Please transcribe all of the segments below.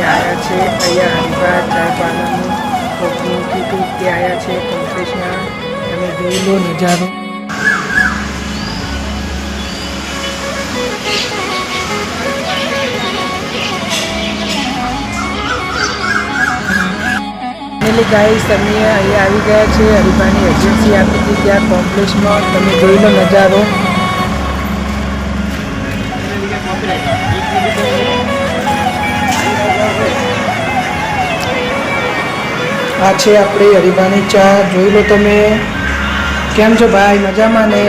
આવ્યા છે અહીંયા હરિભા ચાય પાર્લરનું ઓપનિંગ કીધું તે આવ્યા છે કોમ્પ્લેક્સના. તમે જોઈ લો નજારો. ગાઈસ તમે અહીંયા આવી ગયા છે હરિભાની એજન્સી આપી હતી ત્યાં કોમ્પ્લેક્સમાં. તમે જોઈ લો નજારો. આ છે આપણે હરિભાની ચા. જોઈ લો તમે. કેમ છો ભાઈ? મજામાં ને?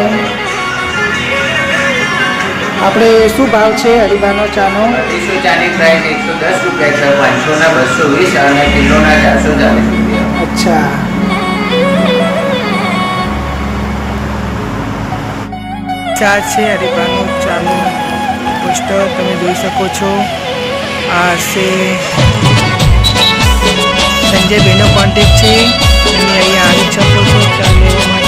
આપણે શું ભાવ છે હરિભાનો ચાનો? 240 પ્રાઇસ 110 રૂપિયા છે, 500 ના 220 અને કિલોના 440 રૂપિયા. અચ્છા. ચા છે હરિભાનો ચાનો પોસ્ટર તમે જોઈ શકો છો. આ છે સંજયભાઈનો કોન્ટેક્ટ છે. તમે અહીંયા આવી શકો છો ચા લેવા માટે.